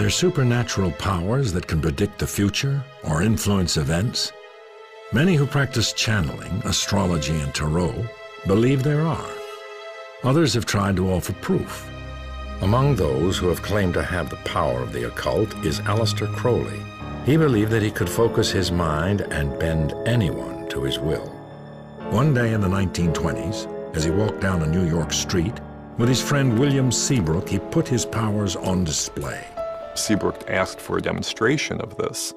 there supernatural powers that can predict the future or influence events? Many who practice channeling, astrology, and tarot believe there are. Others have tried to offer proof. Among those who have claimed to have the power of the occult is Aleister Crowley. He believed that he could focus his mind and bend anyone to his will. One day in the 1920s, as he walked down a New York street, with his friend William Seabrook, he put his powers on display. Seabrook asked for a demonstration of this.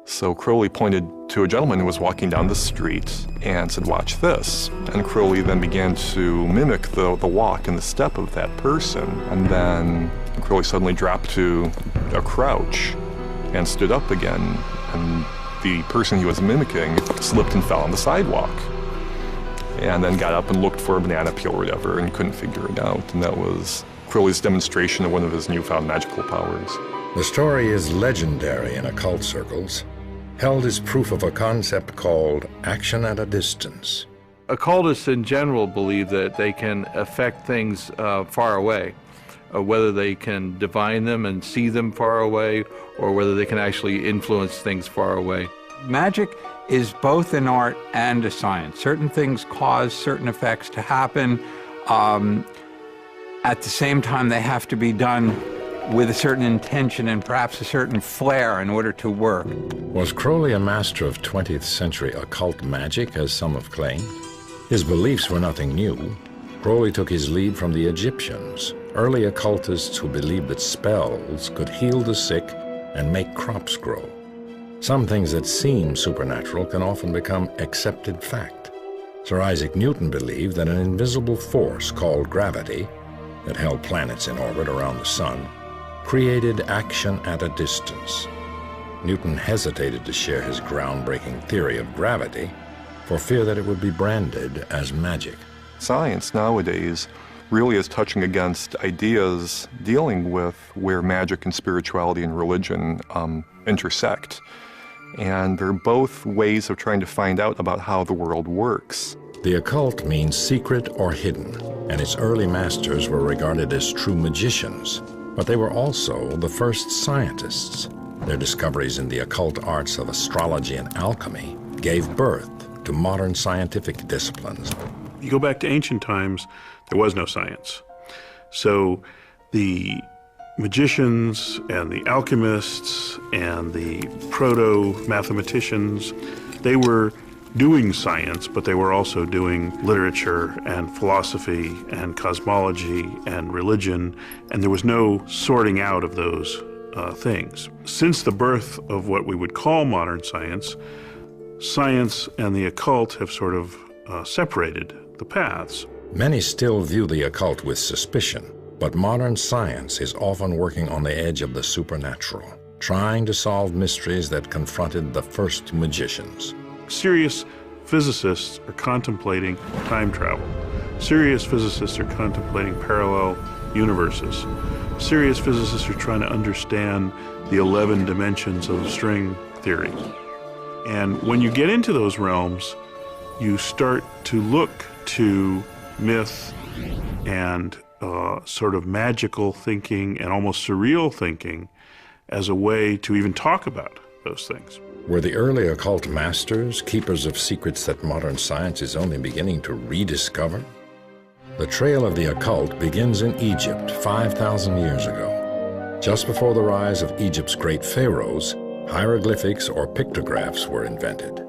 So Crowley pointed to a gentleman who was walking down the street and said, "Watch this." And Crowley then began to mimic the walk and the step of that person. And then Crowley suddenly dropped to a crouch and stood up again. And the person he was mimicking slipped and fell on the sidewalk. And then got up and looked for a banana peel or whatever and couldn't figure it out. And that was Crowley's demonstration of one of his newfound magical powers. The story is legendary in occult circles, held as proof of a concept called action at a distance. Occultists in general believe that they can affect things far away, whether they can divine them and see them far away, or whether they can actually influence things far away. Magic is both an art and a science. Certain things cause certain effects to happen. At the same time, they have to be done with a certain intention and perhaps a certain flair in order to work. Was Crowley a master of 20th century occult magic, as some have claimed? His beliefs were nothing new. Crowley took his lead from the Egyptians, early occultists who believed that spells could heal the sick and make crops grow. Some things that seem supernatural can often become accepted fact. Sir Isaac Newton believed that an invisible force called gravity that held planets in orbit around the sun created action at a distance. Newton hesitated to share his groundbreaking theory of gravity for fear that it would be branded as magic. Science nowadays really is touching against ideas dealing with where magic and spirituality and religion intersect. And they're both ways of trying to find out about how the world works. The occult means secret or hidden, and its early masters were regarded as true magicians. But they were also the first scientists. Their discoveries in the occult arts of astrology and alchemy gave birth to modern scientific disciplines. You go back to ancient times, there was no science. So the magicians and the alchemists and the proto-mathematicians, they were doing science, but they were also doing literature and philosophy and cosmology and religion, and there was no sorting out of those things. Since the birth of what we would call modern science, science and the occult have sort of separated the paths. Many still view the occult with suspicion, but modern science is often working on the edge of the supernatural, trying to solve mysteries that confronted the first magicians. Serious physicists are contemplating time travel. Serious physicists are contemplating parallel universes. Serious physicists are trying to understand the 11 dimensions of string theory. And when you get into those realms, you start to look to myth and sort of magical thinking and almost surreal thinking as a way to even talk about those things. Were the early occult masters keepers of secrets that modern science is only beginning to rediscover? The trail of the occult begins in Egypt 5,000 years ago. Just before the rise of Egypt's great pharaohs, hieroglyphics or pictographs were invented.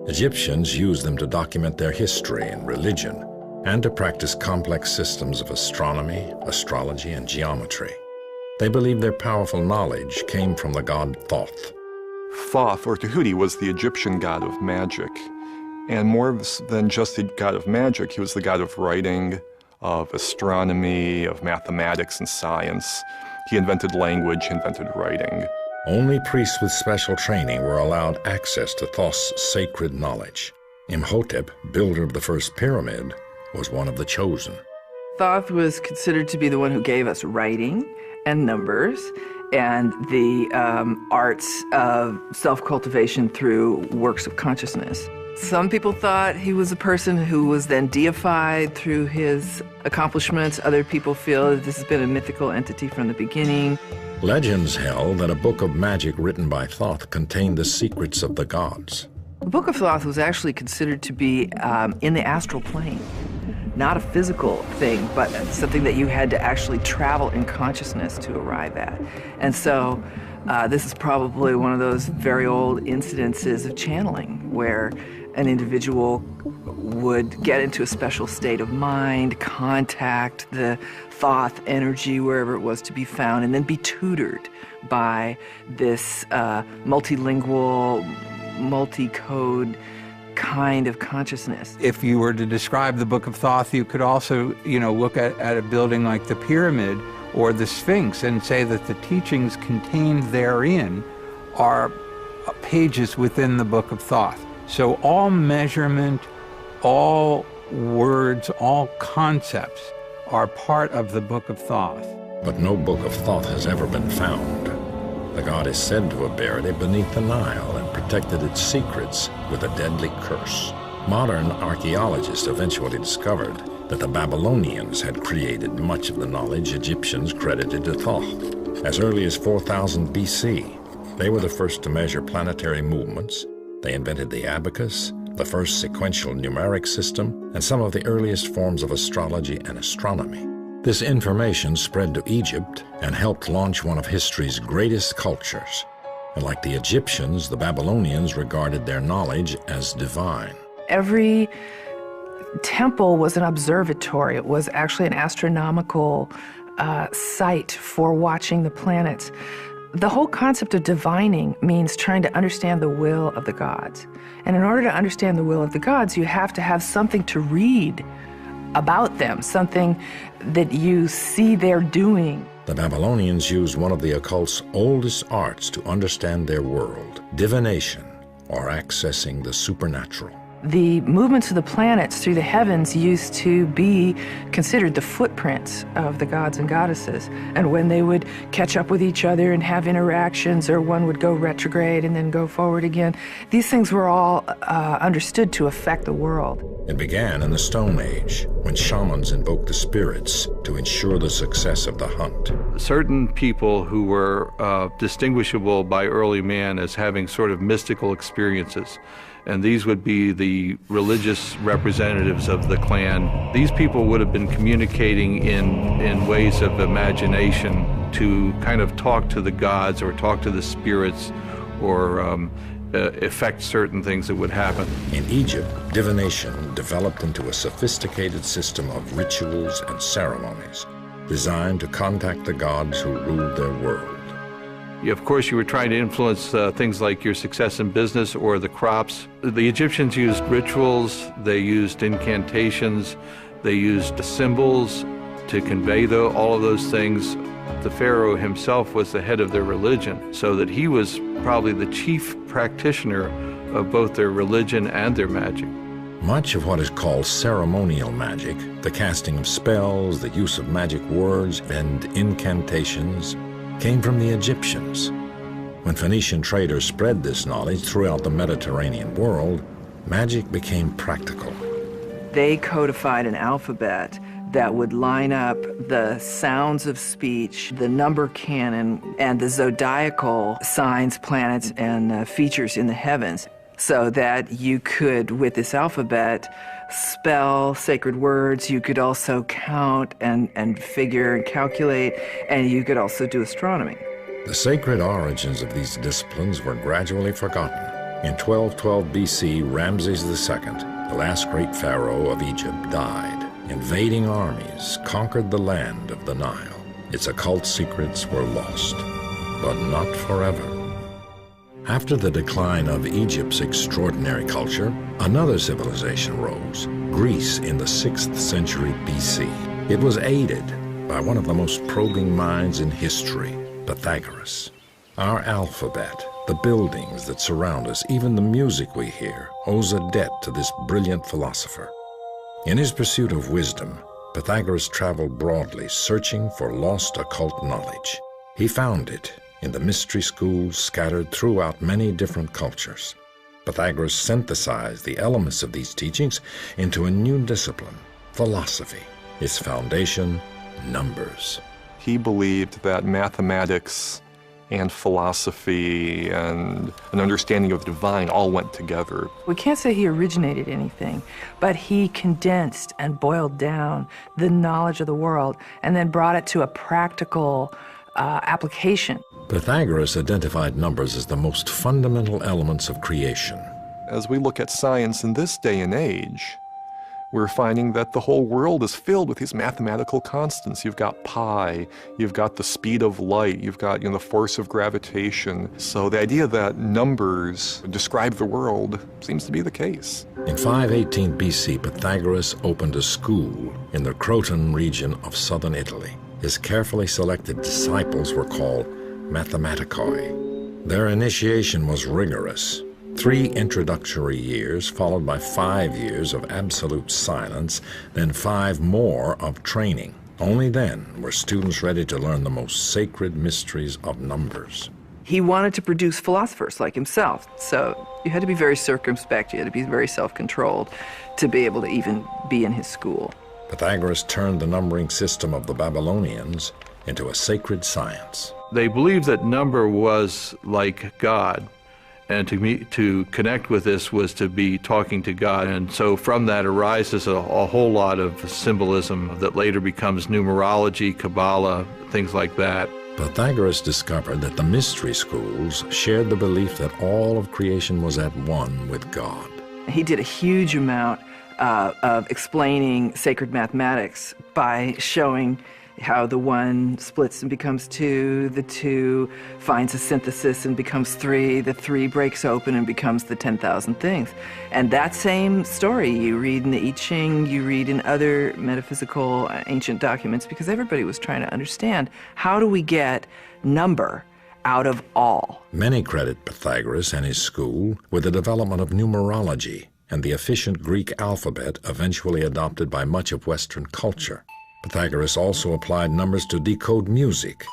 Egyptians used them to document their history and religion and to practice complex systems of astronomy, astrology, and geometry. They believed their powerful knowledge came from the god Thoth. Thoth, or Tahuti, was the Egyptian god of magic. And more than just the god of magic, he was the god of writing, of astronomy, of mathematics and science. He invented language, he invented writing. Only priests with special training were allowed access to Thoth's sacred knowledge. Imhotep, builder of the first pyramid, was one of the chosen. Thoth was considered to be the one who gave us writing and numbers and the arts of self-cultivation through works of consciousness. Some people thought he was a person who was then deified through his accomplishments. Other people feel that this has been a mythical entity from the beginning. Legends held that a book of magic written by Thoth contained the secrets of the gods. The Book of Thoth was actually considered to be in the astral plane. Not a physical thing, but something that you had to actually travel in consciousness to arrive at. And so this is probably one of those very old incidences of channeling where an individual would get into a special state of mind, contact the Thoth energy wherever it was to be found, and then be tutored by this multilingual, multi-code kind of consciousness. If you were to describe the Book of Thoth, you could also, look at a building like the Pyramid or the Sphinx and say that the teachings contained therein are pages within the Book of Thoth. So all measurement, all words, all concepts are part of the Book of Thoth. But no Book of Thoth has ever been found. The god is said to have buried it beneath the Nile and protected its secrets with a deadly curse. Modern archaeologists eventually discovered that the Babylonians had created much of the knowledge Egyptians credited to Thoth. As early as 4000 BC, they were the first to measure planetary movements. They invented the abacus, the first sequential numeric system, and some of the earliest forms of astrology and astronomy. This information spread to Egypt and helped launch one of history's greatest cultures. And like the Egyptians, the Babylonians regarded their knowledge as divine. Every temple was an observatory. It was actually an astronomical site for watching the planets. The whole concept of divining means trying to understand the will of the gods. And in order to understand the will of the gods, you have to have something to read about them, something that you see they're doing. The Babylonians used one of the occult's oldest arts to understand their world, divination, or accessing the supernatural. The movements of the planets through the heavens used to be considered the footprints of the gods and goddesses. And when they would catch up with each other and have interactions, or one would go retrograde and then go forward again, these things were all understood to affect the world. It began in the Stone Age, when shamans invoked the spirits to ensure the success of the hunt. Certain people who were distinguishable by early man as having sort of mystical experiences, and these would be the religious representatives of the clan. These people would have been communicating in ways of imagination to kind of talk to the gods or talk to the spirits or affect certain things that would happen. In Egypt, divination developed into a sophisticated system of rituals and ceremonies designed to contact the gods who ruled their world. Of course, you were trying to influence things like your success in business or the crops. The Egyptians used rituals, they used incantations, they used symbols to convey all of those things. The pharaoh himself was the head of their religion, so that he was probably the chief practitioner of both their religion and their magic. Much of what is called ceremonial magic, the casting of spells, the use of magic words and incantations, came from the Egyptians. When Phoenician traders spread this knowledge throughout the Mediterranean world, magic became practical. They codified an alphabet that would line up the sounds of speech, the number canon, and the zodiacal signs, planets, and features in the heavens, so that you could, with this alphabet, spell sacred words. You could also count and figure and calculate, and you could also do astronomy. The sacred origins of these disciplines were gradually forgotten. In 1212 BC, Ramses II, the last great pharaoh of Egypt, died. Invading armies conquered the land of the Nile. Its occult secrets were lost, but not forever. After the decline of Egypt's extraordinary culture, another civilization rose, Greece in the 6th century BC. It was aided by one of the most probing minds in history, Pythagoras. Our alphabet, the buildings that surround us, even the music we hear, owes a debt to this brilliant philosopher. In his pursuit of wisdom, Pythagoras traveled broadly, searching for lost occult knowledge. He found it in the mystery schools scattered throughout many different cultures. Pythagoras synthesized the elements of these teachings into a new discipline, philosophy. Its foundation, numbers. He believed that mathematics and philosophy and an understanding of the divine all went together. We can't say he originated anything, but he condensed and boiled down the knowledge of the world and then brought it to a practical application. Pythagoras identified numbers as the most fundamental elements of creation. As we look at science in this day and age, we're finding that the whole world is filled with these mathematical constants. You've got pi, you've got the speed of light, you've got the force of gravitation. So the idea that numbers describe the world seems to be the case. In 518 BC, Pythagoras opened a school in the Croton region of southern Italy. His carefully selected disciples were called mathematicoi. Their initiation was rigorous. 3 introductory years, followed by 5 years of absolute silence, then 5 more of training. Only then were students ready to learn the most sacred mysteries of numbers. He wanted to produce philosophers like himself, so you had to be very circumspect, you had to be very self-controlled to be able to even be in his school. Pythagoras turned the numbering system of the Babylonians into a sacred science. They believed that number was like God. And to connect with this was to be talking to God. And so from that arises a whole lot of symbolism that later becomes numerology, Kabbalah, things like that. Pythagoras discovered that the mystery schools shared the belief that all of creation was at one with God. He did a huge amount of explaining sacred mathematics by showing how the 1 splits and becomes 2, the 2 finds a synthesis and becomes 3, the 3 breaks open and becomes the 10,000 things. And that same story you read in the I Ching, you read in other metaphysical ancient documents, because everybody was trying to understand, how do we get number out of all? Many credit Pythagoras and his school with the development of numerology and the efficient Greek alphabet eventually adopted by much of Western culture. Pythagoras also applied numbers to decode music,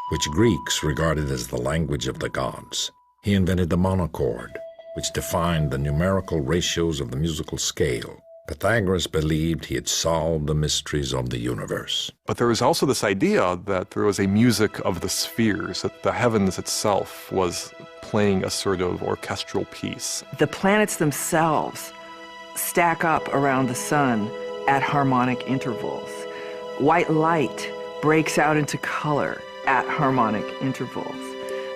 which Greeks regarded as the language of the gods. He invented the monochord, which defined the numerical ratios of the musical scale. Pythagoras believed he had solved the mysteries of the universe. But there was also this idea that there was a music of the spheres, that the heavens itself was playing a sort of orchestral piece. The planets themselves stack up around the sun at harmonic intervals. White light breaks out into color at harmonic intervals.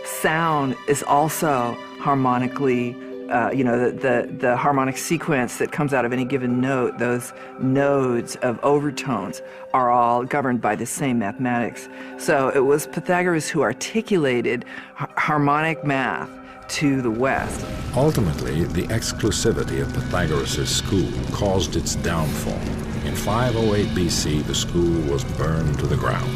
Sound is also harmonically, the harmonic sequence that comes out of any given note, those nodes of overtones are all governed by the same mathematics. So it was Pythagoras who articulated harmonic math to the West. Ultimately, the exclusivity of Pythagoras' school caused its downfall. In 508 BC, the school was burned to the ground.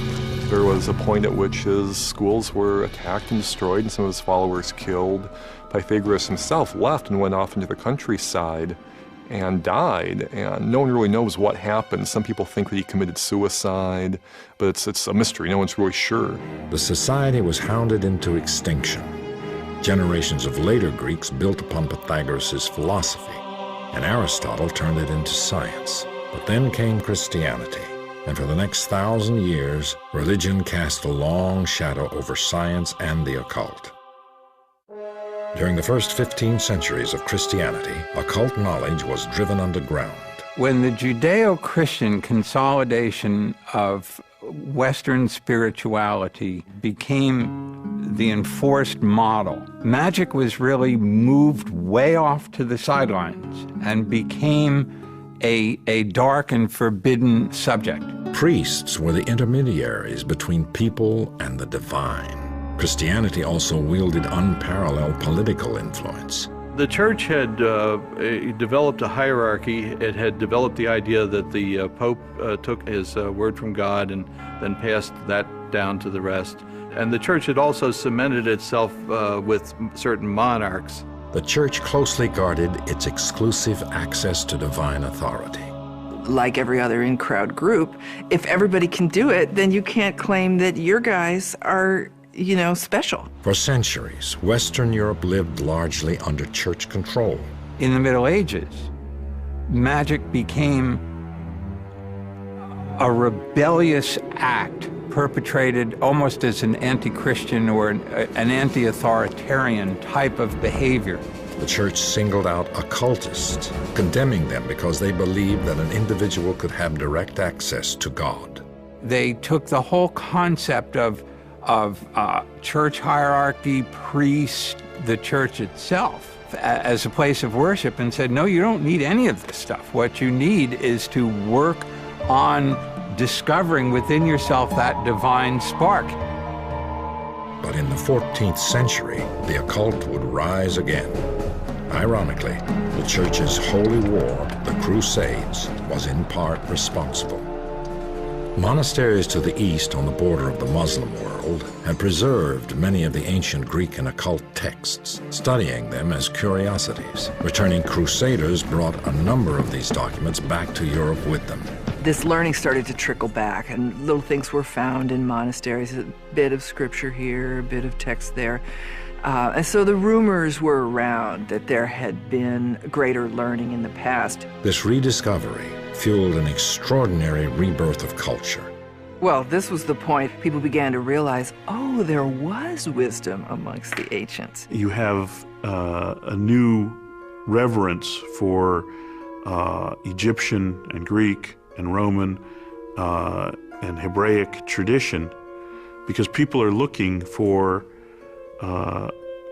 There was a point at which his schools were attacked and destroyed and some of his followers killed. Pythagoras himself left and went off into the countryside and died, and no one really knows what happened. Some people think that he committed suicide, but it's a mystery. No one's really sure. The society was hounded into extinction. Generations of later Greeks built upon Pythagoras' philosophy, and Aristotle turned it into science. But then came Christianity, and for the next 1,000 years, religion cast a long shadow over science and the occult. During the first 15 centuries of Christianity, occult knowledge was driven underground. When the Judeo-Christian consolidation of Western spirituality became the enforced model, magic was really moved way off to the sidelines and became a dark and forbidden subject. Priests were the intermediaries between people and the divine. Christianity also wielded unparalleled political influence. The church had developed a hierarchy. It had developed the idea that the Pope took his word from God and then passed that down to the rest. And the church had also cemented itself with certain monarchs. The church closely guarded its exclusive access to divine authority. Like every other in-crowd group, if everybody can do it, then you can't claim that your guys are, special. For centuries, Western Europe lived largely under church control. In the Middle Ages, magic became a rebellious act perpetrated almost as an anti-Christian or an anti-authoritarian type of behavior. The church singled out occultists, condemning them because they believed that an individual could have direct access to God. They took the whole concept of church hierarchy, priest, the church itself, as a place of worship and said, no, you don't need any of this stuff. What you need is to work on discovering within yourself that divine spark. But in the 14th century, the occult would rise again. Ironically, the church's holy war, the Crusades, was in part responsible. Monasteries to the east on the border of the Muslim world had preserved many of the ancient Greek and occult texts, studying them as curiosities. Returning crusaders brought a number of these documents back to Europe with them. This learning started to trickle back, and little things were found in monasteries, a bit of scripture here, a bit of text there. And so the rumors were around that there had been greater learning in the past. This rediscovery fueled an extraordinary rebirth of culture. Well, this was the point people began to realize, oh, there was wisdom amongst the ancients. You have a new reverence for Egyptian and Greek and Roman and Hebraic tradition, because people are looking for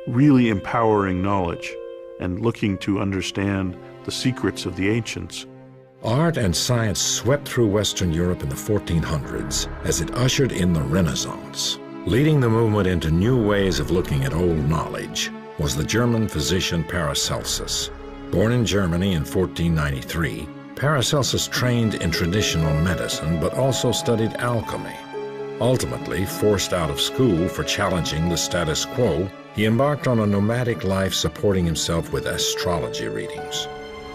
really empowering knowledge and looking to understand the secrets of the ancients. Art and science swept through Western Europe in the 1400s as it ushered in the Renaissance. Leading the movement into new ways of looking at old knowledge was the German physician Paracelsus. Born in Germany in 1493, Paracelsus trained in traditional medicine but also studied alchemy. Ultimately, forced out of school for challenging the status quo, he embarked on a nomadic life supporting himself with astrology readings.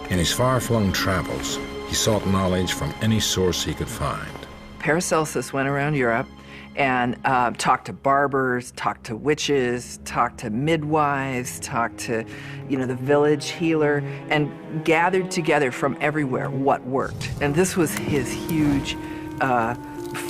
In his far-flung travels, he sought knowledge from any source he could find. Paracelsus went around Europe and talked to barbers, talked to witches, talked to midwives, talked to, the village healer, and gathered together from everywhere what worked. And this was his huge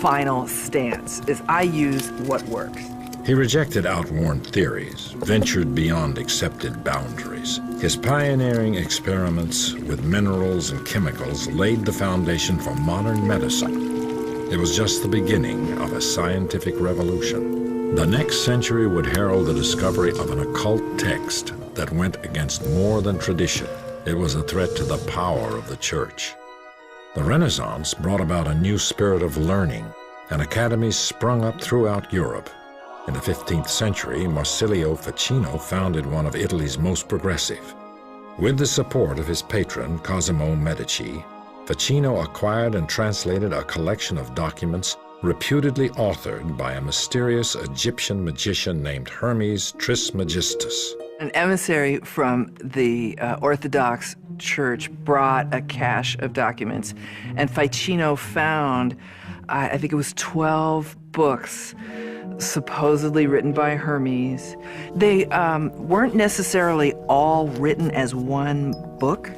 final stance, is I use what works. He rejected outworn theories, ventured beyond accepted boundaries. His pioneering experiments with minerals and chemicals laid the foundation for modern medicine. It was just the beginning of a scientific revolution. The next century would herald the discovery of an occult text that went against more than tradition. It was a threat to the power of the church. The Renaissance brought about a new spirit of learning, and academies sprung up throughout Europe. In the 15th century, Marsilio Ficino founded one of Italy's most progressive. With the support of his patron, Cosimo Medici, Ficino acquired and translated a collection of documents reputedly authored by a mysterious Egyptian magician named Hermes Trismegistus. An emissary from the Orthodox Church brought a cache of documents, and Ficino found, I think it was 12 books supposedly written by Hermes. They weren't necessarily all written as one book,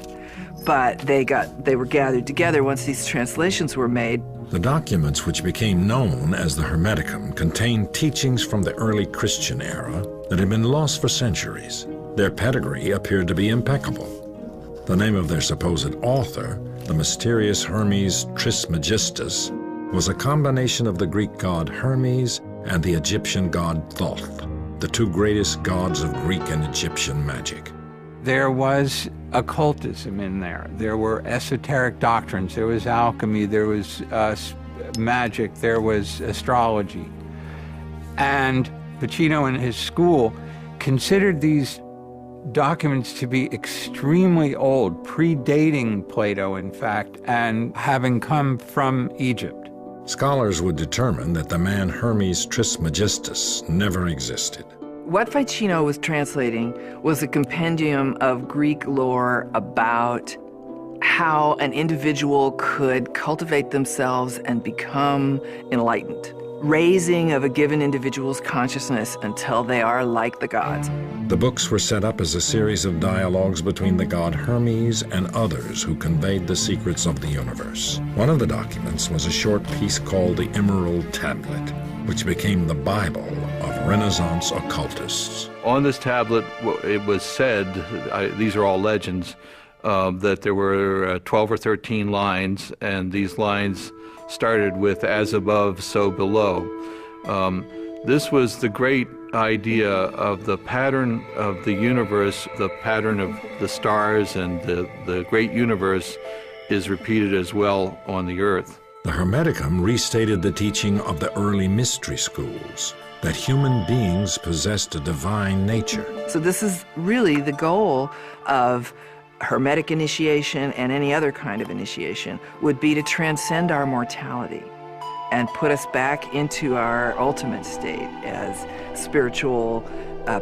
but they were gathered together once these translations were made. The documents, which became known as the Hermeticum, contained teachings from the early Christian era that had been lost for centuries. Their pedigree appeared to be impeccable. The name of their supposed author, the mysterious Hermes Trismegistus, was a combination of the Greek god Hermes and the Egyptian god Thoth, the two greatest gods of Greek and Egyptian magic. There was occultism in there. There were esoteric doctrines. There was alchemy. There was magic. There was astrology. And Ficino and his school considered these documents to be extremely old, predating Plato, in fact, and having come from Egypt. Scholars would determine that the man Hermes Trismegistus never existed. What Ficino was translating was a compendium of Greek lore about how an individual could cultivate themselves and become enlightened. raising of a given individual's consciousness until they are like the gods. The books were set up as a series of dialogues between the god Hermes and others who conveyed the secrets of the universe. One of the documents was a short piece called the Emerald Tablet, which became the Bible of Renaissance occultists. On this tablet, it was said, these are all legends, that there were 12 or 13 lines, and these lines started with "as above, so below." This was the great idea of the pattern of the universe, the pattern of the stars and the great universe is repeated as well on the earth. The Hermeticum restated the teaching of the early mystery schools, that human beings possessed a divine nature. So this is really the goal of Hermetic initiation and any other kind of initiation, would be to transcend our mortality and put us back into our ultimate state as spiritual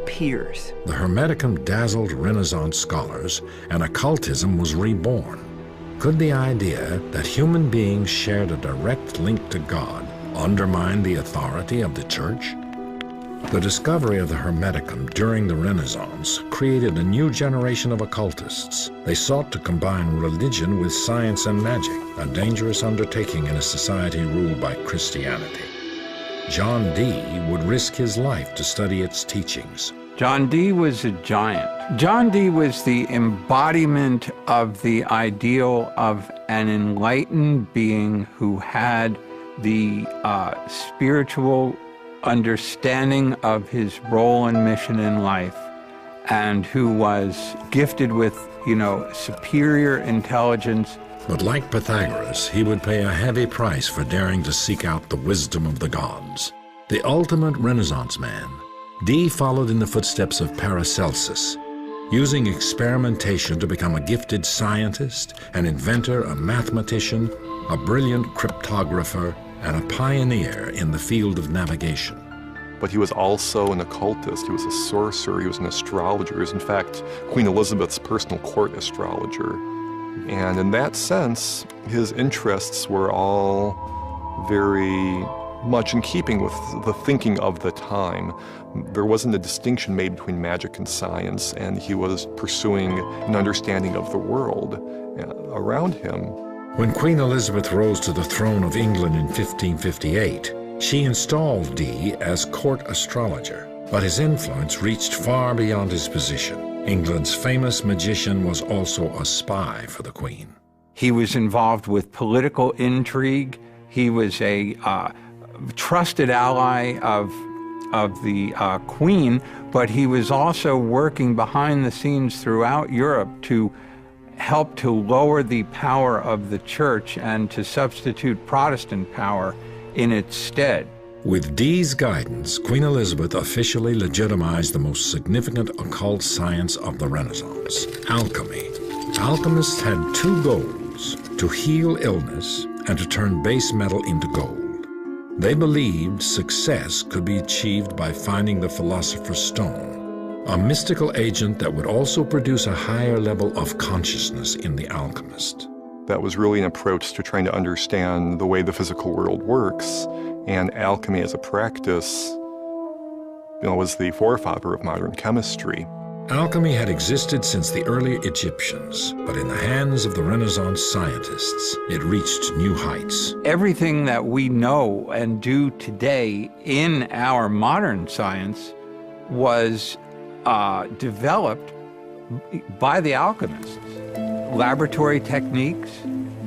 peers. The Hermeticum dazzled Renaissance scholars, and occultism was reborn. Could the idea that human beings shared a direct link to God undermine the authority of the Church? The discovery of the Hermeticum during the Renaissance created a new generation of occultists. They sought to combine religion with science and magic, a dangerous undertaking in a society ruled by Christianity. John Dee would risk his life to study its teachings. John Dee was a giant. John Dee was the embodiment of the ideal of an enlightened being who had the spiritual understanding of his role and mission in life, and who was gifted with, superior intelligence. But like Pythagoras, he would pay a heavy price for daring to seek out the wisdom of the gods. The ultimate Renaissance man, Dee followed in the footsteps of Paracelsus, using experimentation to become a gifted scientist, an inventor, a mathematician, a brilliant cryptographer, and a pioneer in the field of navigation. But he was also an occultist, he was a sorcerer, he was an astrologer. He was, in fact, Queen Elizabeth's personal court astrologer. And in that sense, his interests were all very much in keeping with the thinking of the time. There wasn't a distinction made between magic and science, and he was pursuing an understanding of the world around him. When Queen Elizabeth rose to the throne of England in 1558, she installed Dee as court astrologer, but his influence reached far beyond his position. England's famous magician was also a spy for the Queen. He was involved with political intrigue. He was a trusted ally of the Queen, but he was also working behind the scenes throughout Europe to help to lower the power of the Church and to substitute Protestant power in its stead. With Dee's guidance, Queen Elizabeth officially legitimized the most significant occult science of the Renaissance, alchemy. Alchemists had two goals: to heal illness and to turn base metal into gold. They believed success could be achieved by finding the Philosopher's Stone, a mystical agent that would also produce a higher level of consciousness in the alchemist. That was really an approach to trying to understand the way the physical world works, and alchemy as a practice, was the forefather of modern chemistry. Alchemy had existed since the early Egyptians, but in the hands of the Renaissance scientists, it reached new heights. Everything that we know and do today in our modern science was developed by the alchemists. Laboratory techniques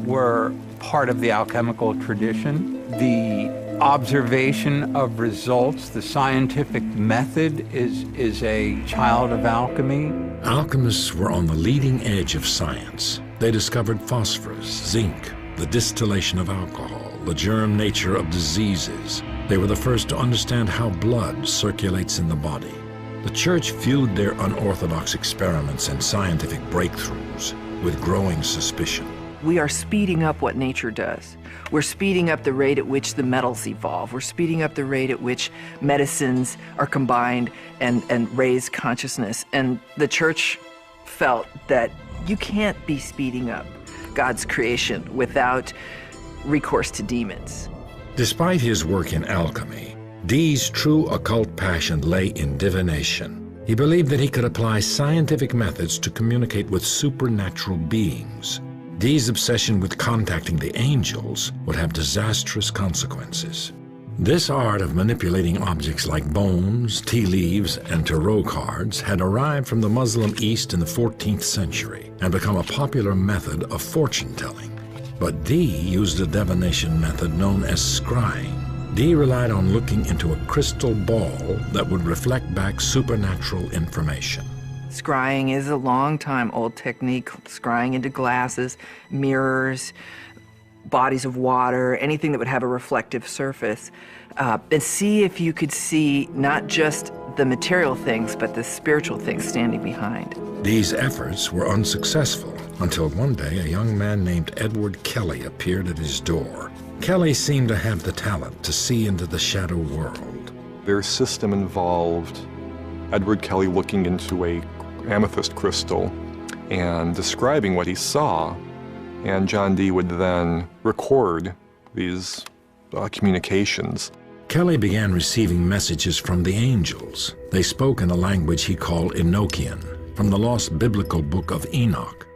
were part of the alchemical tradition. The observation of results, the scientific method is a child of alchemy. Alchemists were on the leading edge of science. They discovered phosphorus, zinc, the distillation of alcohol, the germ nature of diseases. They were the first to understand how blood circulates in the body. The Church viewed their unorthodox experiments and scientific breakthroughs with growing suspicion. We are speeding up what nature does. We're speeding up the rate at which the metals evolve. We're speeding up the rate at which medicines are combined and raise consciousness. And the Church felt that you can't be speeding up God's creation without recourse to demons. Despite his work in alchemy, Dee's true occult passion lay in divination. He believed that he could apply scientific methods to communicate with supernatural beings. Dee's obsession with contacting the angels would have disastrous consequences. This art of manipulating objects like bones, tea leaves, and tarot cards had arrived from the Muslim East in the 14th century and become a popular method of fortune-telling. But Dee used a divination method known as scrying. Dee relied on looking into a crystal ball that would reflect back supernatural information. Scrying is a long-time-old technique, scrying into glasses, mirrors, bodies of water, anything that would have a reflective surface, and see if you could see not just the material things, but the spiritual things standing behind. These efforts were unsuccessful until one day a young man named Edward Kelly appeared at his door. Kelly seemed to have the talent to see into the shadow world. Their system involved Edward Kelly looking into a amethyst crystal and describing what he saw, and John Dee would then record these communications. Kelly began receiving messages from the angels. They spoke in a language he called Enochian, from the lost biblical book of Enoch.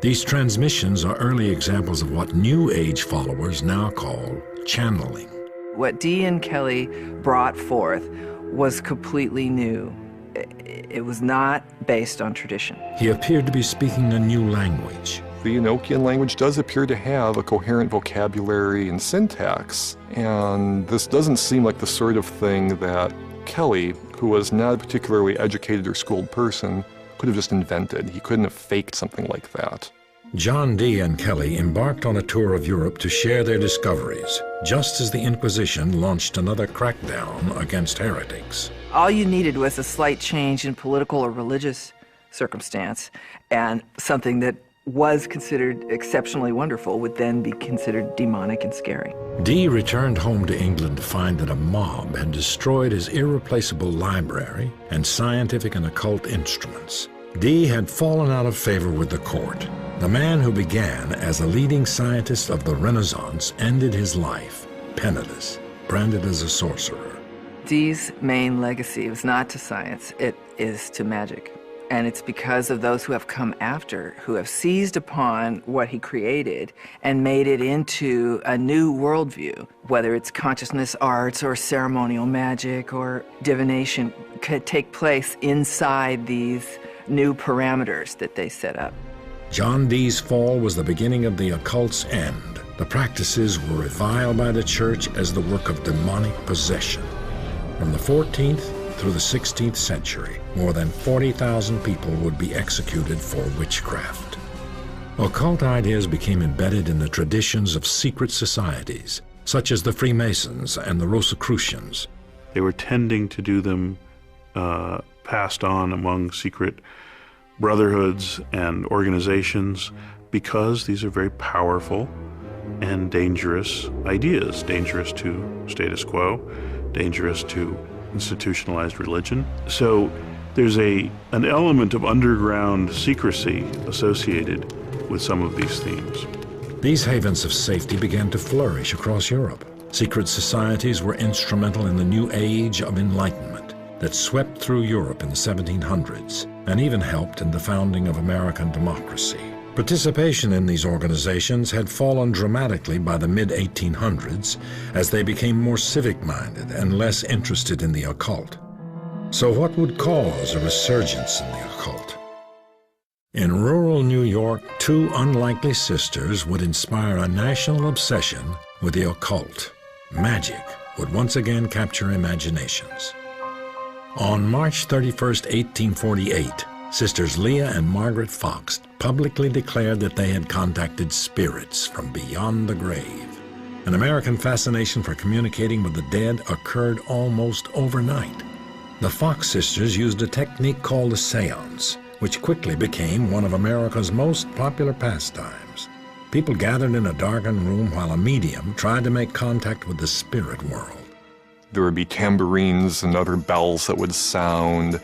These transmissions are early examples of what New Age followers now call channeling. What Dee and Kelly brought forth was completely new. It was not based on tradition. He appeared to be speaking a new language. The Enochian language does appear to have a coherent vocabulary and syntax, and this doesn't seem like the sort of thing that Kelly, who was not a particularly educated or schooled person, could have just invented. He couldn't have faked something like that. John Dee and Kelly embarked on a tour of Europe to share their discoveries, just as the Inquisition launched another crackdown against heretics. All you needed was a slight change in political or religious circumstance, and something that was considered exceptionally wonderful would then be considered demonic and scary. Dee returned home to England to find that a mob had destroyed his irreplaceable library and scientific and occult instruments. Dee had fallen out of favor with the court. The man who began as a leading scientist of the Renaissance ended his life penniless, branded as a sorcerer. Dee's main legacy was not to science, it is to magic. And it's because of those who have come after, who have seized upon what he created and made it into a new worldview, whether it's consciousness arts or ceremonial magic or divination, could take place inside these new parameters that they set up. John Dee's fall was the beginning of the occult's end. The practices were reviled by the church as the work of demonic possession. From the 14th through the 16th century, more than 40,000 people would be executed for witchcraft. Occult ideas became embedded in the traditions of secret societies, such as the Freemasons and the Rosicrucians. They were tending to do them passed on among secret brotherhoods and organizations because these are very powerful and dangerous ideas, dangerous to status quo, dangerous to institutionalized religion. So there's an element of underground secrecy associated with some of these themes. These havens of safety began to flourish across Europe. Secret societies were instrumental in the new age of enlightenment that swept through Europe in the 1700s and even helped in the founding of American democracy. Participation in these organizations had fallen dramatically by the mid-1800s as they became more civic-minded and less interested in the occult. So what would cause a resurgence in the occult? In rural New York, two unlikely sisters would inspire a national obsession with the occult. Magic would once again capture imaginations. On March 31, 1848, Sisters Leah and Margaret Fox publicly declared that they had contacted spirits from beyond the grave. An American fascination for communicating with the dead occurred almost overnight. The Fox sisters used a technique called a seance, which quickly became one of America's most popular pastimes. People gathered in a darkened room while a medium tried to make contact with the spirit world. there would be tambourines and other bells that would sound,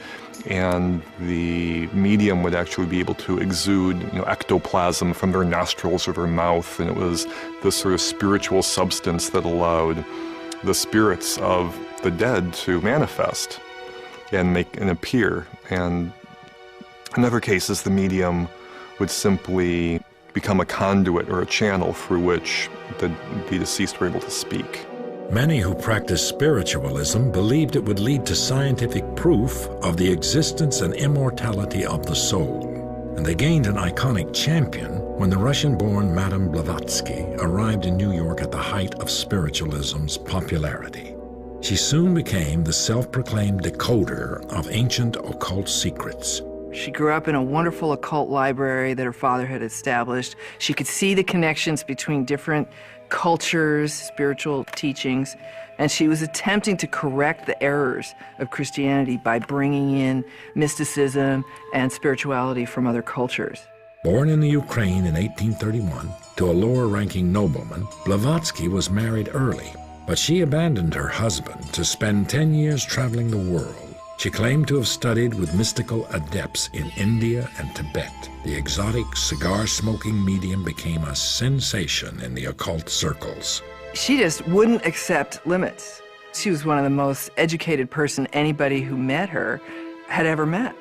and the medium would actually be able to exude, ectoplasm from their nostrils or their mouth, and it was this sort of spiritual substance that allowed the spirits of the dead to manifest and appear. And in other cases, the medium would simply become a conduit or a channel through which the deceased were able to speak. Many who practiced spiritualism believed it would lead to scientific proof of the existence and immortality of the soul, and they gained an iconic champion when the Russian-born Madame Blavatsky arrived in New York at the height of spiritualism's popularity. She soon became the self-proclaimed decoder of ancient occult secrets. She grew up in a wonderful occult library that her father had established. She could see the connections between different cultures, spiritual teachings, and she was attempting to correct the errors of Christianity by bringing in mysticism and spirituality from other cultures. Born in the Ukraine in 1831 to a lower-ranking nobleman, Blavatsky was married early, but she abandoned her husband to spend 10 years traveling the world. She claimed to have studied with mystical adepts in India and Tibet. The exotic cigar-smoking medium became a sensation in the occult circles. She just wouldn't accept limits. She was one of the most educated person anybody who met her had ever met.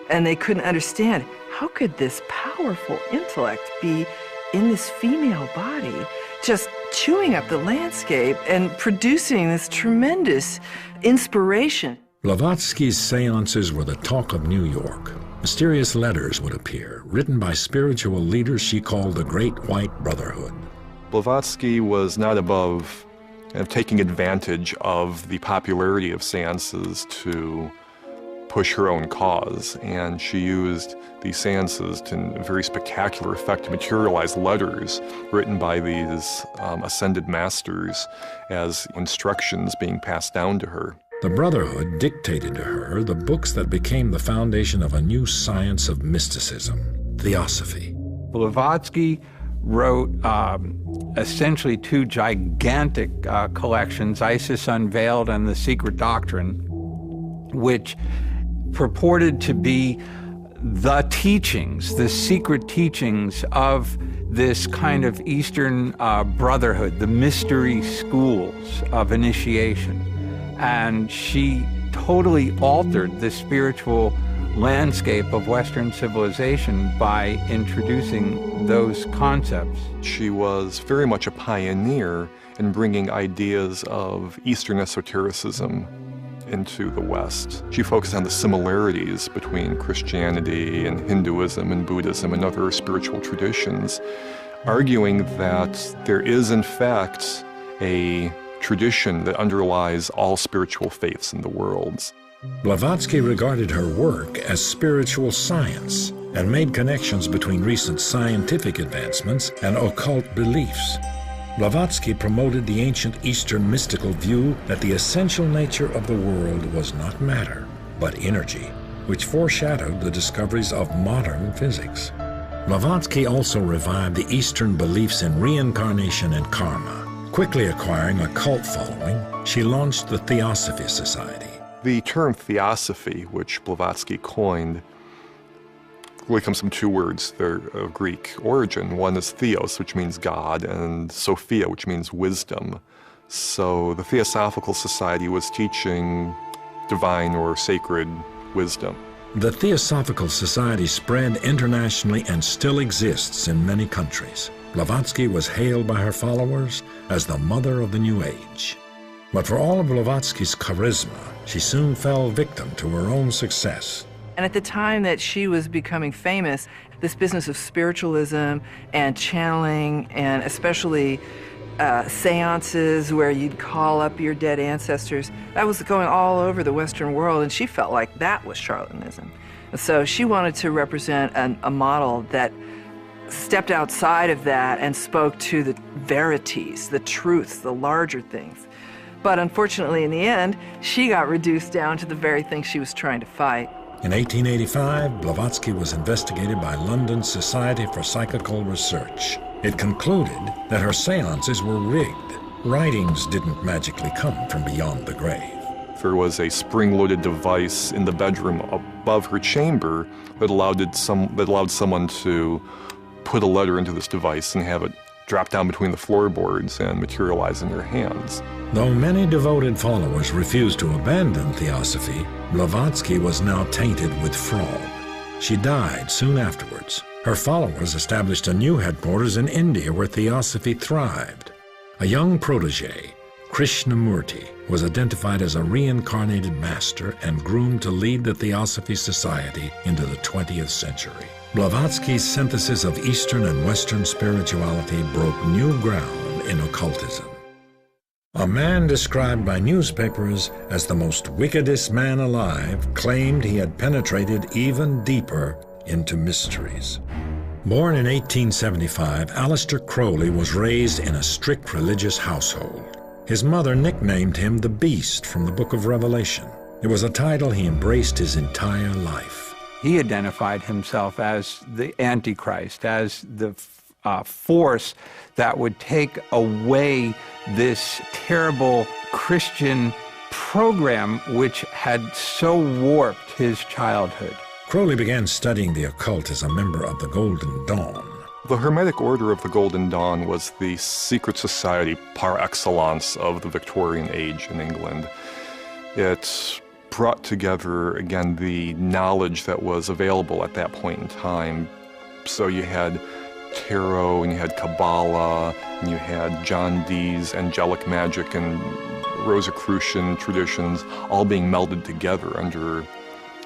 And they couldn't understand, how could this powerful intellect be in this female body, just chewing up the landscape and producing this tremendous inspiration? Blavatsky's seances were the talk of New York. Mysterious letters would appear, written by spiritual leaders she called the Great White Brotherhood. Blavatsky was not above taking advantage of the popularity of seances to push her own cause, and she used these seances to, in very spectacular effect, to materialize letters written by these ascended masters as instructions being passed down to her. The Brotherhood dictated to her the books that became the foundation of a new science of mysticism, Theosophy. Blavatsky wrote essentially two gigantic collections, Isis Unveiled and The Secret Doctrine, which purported to be the teachings, the secret teachings of this kind of Eastern brotherhood, the mystery schools of initiation. And she totally altered the spiritual landscape of Western civilization by introducing those concepts. She was very much a pioneer in bringing ideas of Eastern esotericism into the West. She focused on the similarities between Christianity and Hinduism and Buddhism and other spiritual traditions, arguing that there is in fact a tradition that underlies all spiritual faiths in the world. Blavatsky regarded her work as spiritual science and made connections between recent scientific advancements and occult beliefs. Blavatsky promoted the ancient Eastern mystical view that the essential nature of the world was not matter, but energy, which foreshadowed the discoveries of modern physics. Blavatsky also revived the Eastern beliefs in reincarnation and karma. Quickly acquiring a cult following, she launched the Theosophy Society. The term Theosophy, which Blavatsky coined, really comes from two words. They're of Greek origin. One is theos, which means God, and Sophia, which means wisdom. So the Theosophical Society was teaching divine or sacred wisdom. The Theosophical Society spread internationally and still exists in many countries. Blavatsky was hailed by her followers as the mother of the New Age. But for all of Blavatsky's charisma, she soon fell victim to her own success. And at the time that she was becoming famous, this business of spiritualism and channeling, and especially seances where you'd call up your dead ancestors, that was going all over the Western world, and she felt like that was charlatanism. And so she wanted to represent a model that stepped outside of that and spoke to the verities, the truths, the larger things. But unfortunately, in the end, she got reduced down to the very thing she was trying to fight. In 1885, Blavatsky was investigated by London's Society for Psychical Research. It concluded that her seances were rigged, Writings didn't magically come from beyond the grave. There was a spring-loaded device in the bedroom above her chamber that allowed someone to put a letter into this device and have it drop down between the floorboards and materialize in their hands. Though many devoted followers refused to abandon Theosophy, Blavatsky was now tainted with fraud. She died soon afterwards. Her followers established a new headquarters in India where Theosophy thrived. A young protege, Krishnamurti, was identified as a reincarnated master and groomed to lead the Theosophy Society into the 20th century. Blavatsky's synthesis of Eastern and Western spirituality broke new ground in occultism. A man described by newspapers as the most wickedest man alive claimed he had penetrated even deeper into mysteries. Born in 1875, Aleister Crowley was raised in a strict religious household. His mother nicknamed him the Beast from the Book of Revelation. It was a title he embraced his entire life. He identified himself as the Antichrist, as the force that would take away this terrible Christian program which had so warped his childhood. Crowley began studying the occult as a member of the Golden Dawn. The Hermetic Order of the Golden Dawn was the secret society par excellence of the Victorian age in England. It brought together, again, the knowledge that was available at that point in time. So you had tarot, and you had Kabbalah, and you had John Dee's angelic magic and Rosicrucian traditions all being melded together under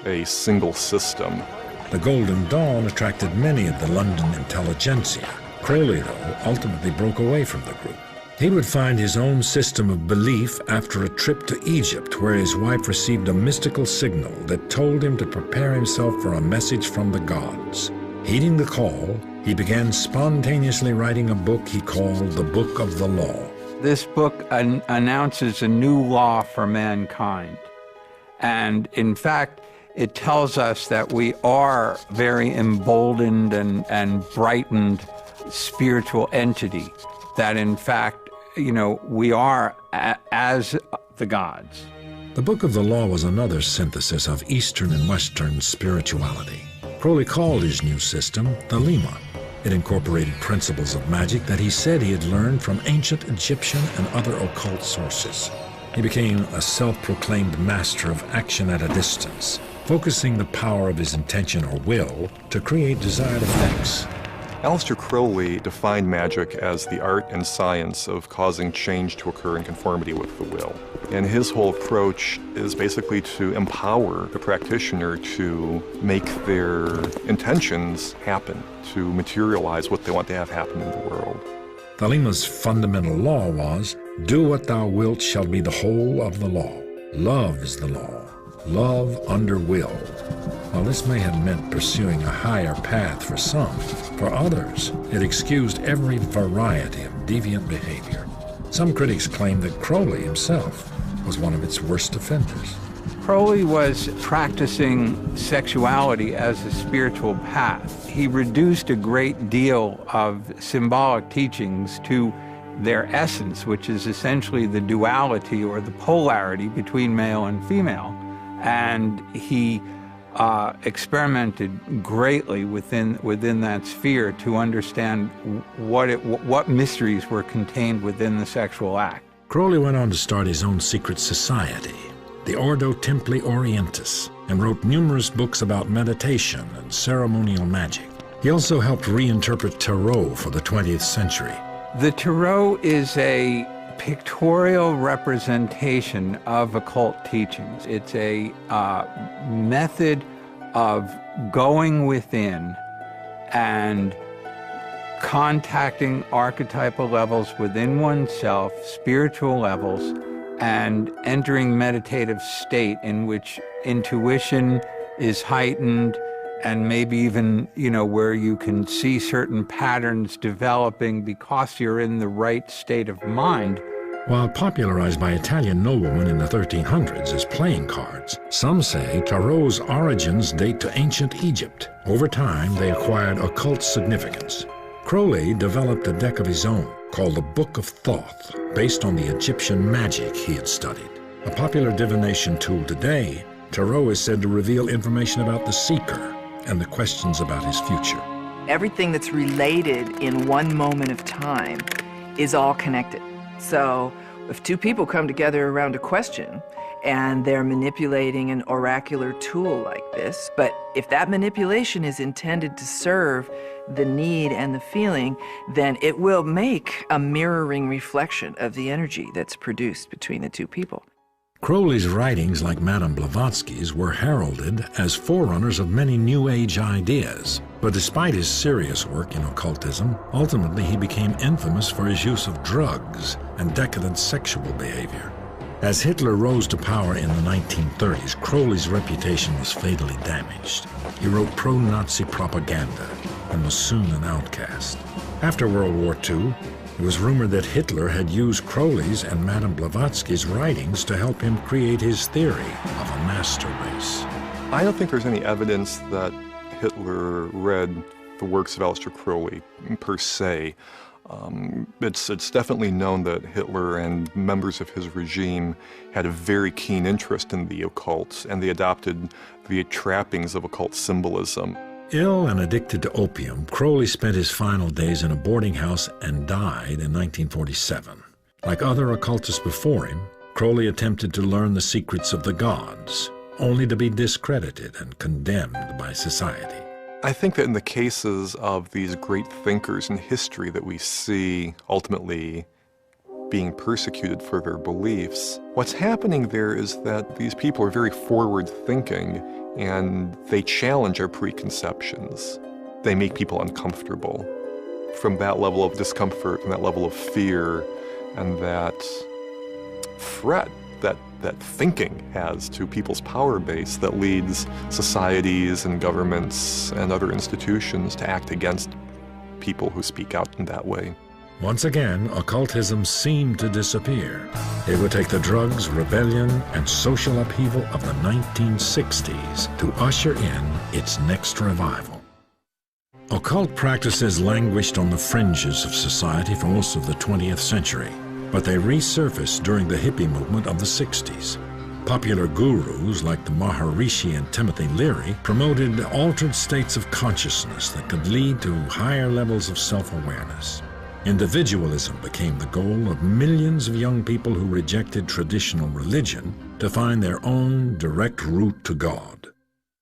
a single system. The Golden Dawn attracted many of the London intelligentsia. Crowley, though, ultimately broke away from the group. He would find his own system of belief after a trip to Egypt, where his wife received a mystical signal that told him to prepare himself for a message from the gods. Heeding the call, he began spontaneously writing a book he called the Book of the Law. This book announces a new law for mankind. And in fact, it tells us that we are very emboldened and brightened spiritual entity, that in fact, we are as the gods. The Book of the Law was another synthesis of Eastern and Western spirituality. Crowley called his new system the Lema. It incorporated principles of magic that he said he had learned from ancient Egyptian and other occult sources. He became a self-proclaimed master of action at a distance, focusing the power of his intention or will to create desired effects. Aleister Crowley defined magic as the art and science of causing change to occur in conformity with the will. And his whole approach is basically to empower the practitioner to make their intentions happen, to materialize what they want to have happen in the world. The Lema's fundamental law was, "Do what thou wilt shall be the whole of the law. Love is the law. Love under will." While this may have meant pursuing a higher path for some, for others, it excused every variety of deviant behavior. Some critics claim that Crowley himself was one of its worst offenders. Crowley was practicing sexuality as a spiritual path. He reduced a great deal of symbolic teachings to their essence, which is essentially the duality or the polarity between male and female. And he experimented greatly within that sphere to understand what mysteries were contained within the sexual act. Crowley went on to start his own secret society, the Ordo Templi Orientis, and wrote numerous books about meditation and ceremonial magic. He also helped reinterpret tarot for the 20th century. The tarot is a pictorial representation of occult teachings. It's a method of going within and contacting archetypal levels within oneself, spiritual levels, and entering meditative state in which intuition is heightened and maybe even, where you can see certain patterns developing because you're in the right state of mind. While popularized by Italian noblemen in the 1300s as playing cards, some say tarot's origins date to ancient Egypt. Over time, they acquired occult significance. Crowley developed a deck of his own. called the Book of Thoth, based on the Egyptian magic he had studied. A popular divination tool today, tarot is said to reveal information about the seeker and the questions about his future. Everything that's related in one moment of time is all connected. So if two people come together around a question and they're manipulating an oracular tool like this, but if that manipulation is intended to serve the need and the feeling, then it will make a mirroring reflection of the energy that's produced between the two people. Crowley's writings, like Madame Blavatsky's, were heralded as forerunners of many New Age ideas. But despite his serious work in occultism, ultimately he became infamous for his use of drugs and decadent sexual behavior. As Hitler rose to power in the 1930s, Crowley's reputation was fatally damaged. He wrote pro-Nazi propaganda and was soon an outcast. After World War II, it was rumored that Hitler had used Crowley's and Madame Blavatsky's writings to help him create his theory of a master race. I don't think there's any evidence that Hitler read the works of Aleister Crowley per se. It's definitely known that Hitler and members of his regime had a very keen interest in the occult, and they adopted the trappings of occult symbolism. Ill and addicted to opium, Crowley spent his final days in a boarding house and died in 1947. Like other occultists before him, Crowley attempted to learn the secrets of the gods, only to be discredited and condemned by society. I think that in the cases of these great thinkers in history that we see ultimately being persecuted for their beliefs, what's happening there is that these people are very forward-thinking and they challenge our preconceptions. They make people uncomfortable. From that level of discomfort and that level of fear and that threat that thinking has to people's power base that leads societies and governments and other institutions to act against people who speak out in that way. Once again, occultism seemed to disappear. It would take the drugs, rebellion, and social upheaval of the 1960s to usher in its next revival. Occult practices languished on the fringes of society for most of the 20th century, but they resurfaced during the hippie movement of the 60s. Popular gurus like the Maharishi and Timothy Leary promoted altered states of consciousness that could lead to higher levels of self-awareness. Individualism became the goal of millions of young people who rejected traditional religion to find their own direct route to God.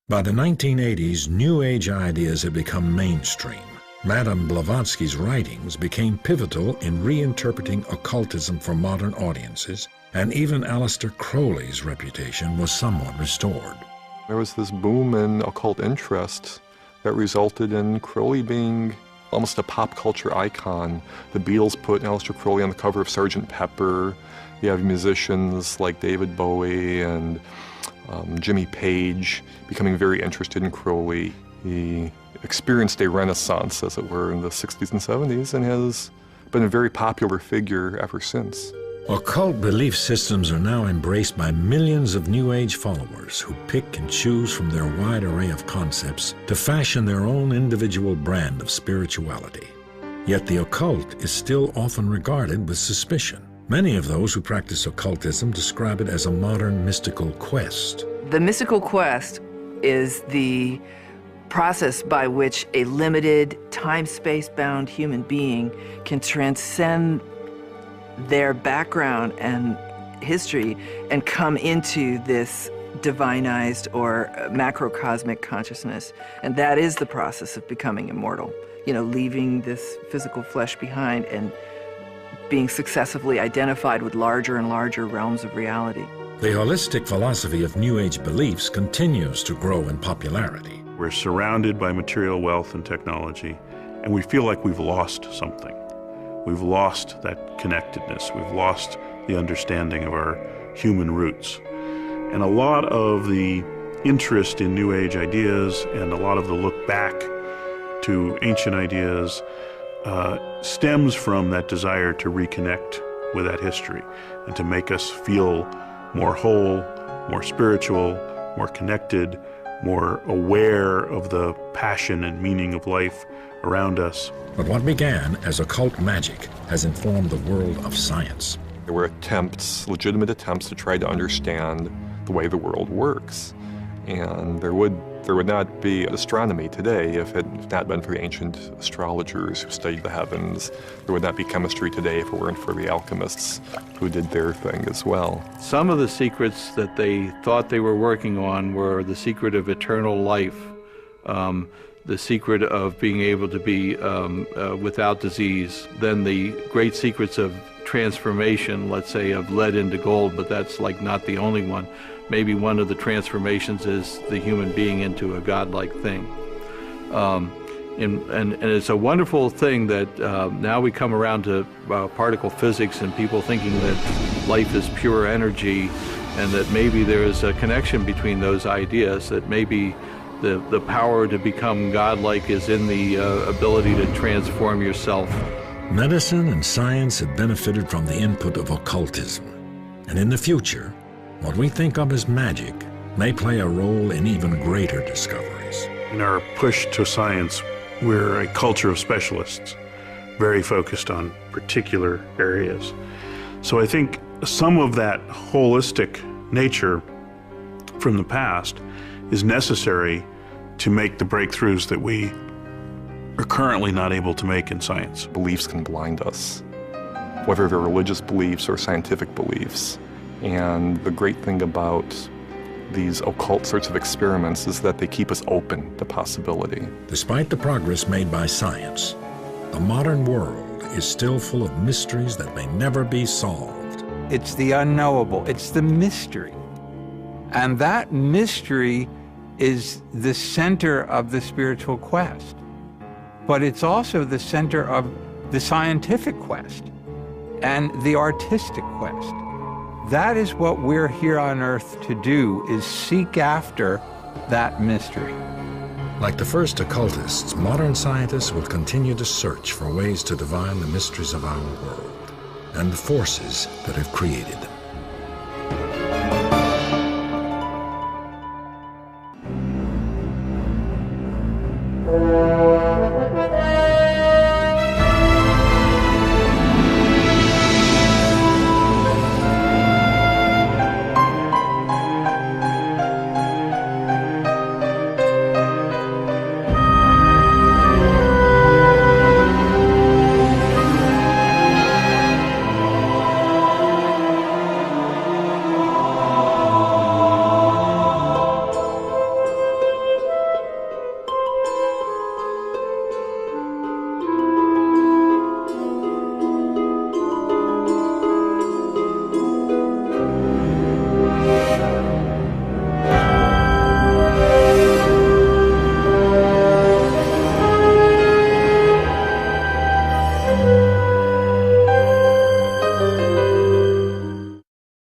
By the 1980s, New Age ideas had become mainstream. Madame Blavatsky's writings became pivotal in reinterpreting occultism for modern audiences, and even Aleister Crowley's reputation was somewhat restored. There was this boom in occult interest that resulted in Crowley being almost a pop culture icon. The Beatles put Aleister Crowley on the cover of Sgt. Pepper. You have musicians like David Bowie and Jimmy Page becoming very interested in Crowley. He experienced a renaissance, as it were, in the 60s and 70s and has been a very popular figure ever since. Occult belief systems are now embraced by millions of New Age followers who pick and choose from their wide array of concepts to fashion their own individual brand of spirituality. Yet the occult is still often regarded with suspicion. Many of those who practice occultism describe it as a modern mystical quest. The mystical quest is the process by which a limited, time-space-bound human being can transcend their background and history and come into this divinized or macrocosmic consciousness. And that is the process of becoming immortal. You know, leaving this physical flesh behind and being successively identified with larger and larger realms of reality. The holistic philosophy of New Age beliefs continues to grow in popularity. We're surrounded by material wealth and technology, and we feel like we've lost something. We've lost that connectedness. We've lost the understanding of our human roots. And a lot of the interest in New Age ideas and a lot of the look back to ancient ideas stems from that desire to reconnect with that history and to make us feel more whole, more spiritual, more connected, more aware of the passion and meaning of life around us. But what began as occult magic has informed the world of science. There were attempts, legitimate attempts, to try to understand the way the world works. And there would not be astronomy today if it had not been for the ancient astrologers who studied the heavens. There would not be chemistry today if it weren't for the alchemists who did their thing as well. Some of the secrets that they thought they were working on were the secret of eternal life, the secret of being able to be without disease, then the great secrets of transformation, let's say of lead into gold, but that's like not the only one. Maybe one of the transformations is the human being into a godlike thing. And it's a wonderful thing that now we come around to particle physics and people thinking that life is pure energy, and that maybe there is a connection between those ideas, that maybe the power to become godlike is in the ability to transform yourself. Medicine and science have benefited from the input of occultism. And in the future, what we think of as magic may play a role in even greater discoveries. In our push to science, we're a culture of specialists, very focused on particular areas. So I think some of that holistic nature from the past is necessary to make the breakthroughs that we are currently not able to make in science. Beliefs can blind us, whether they're religious beliefs or scientific beliefs. And the great thing about these occult sorts of experiments is that they keep us open to possibility. Despite the progress made by science, the modern world is still full of mysteries that may never be solved. It's the unknowable. It's the mystery. And that mystery is the center of the spiritual quest. But it's also the center of the scientific quest and the artistic quest. That is what we're here on earth to do, is seek after that mystery. Like the first occultists, modern scientists will continue to search for ways to divine the mysteries of our world and the forces that have created them.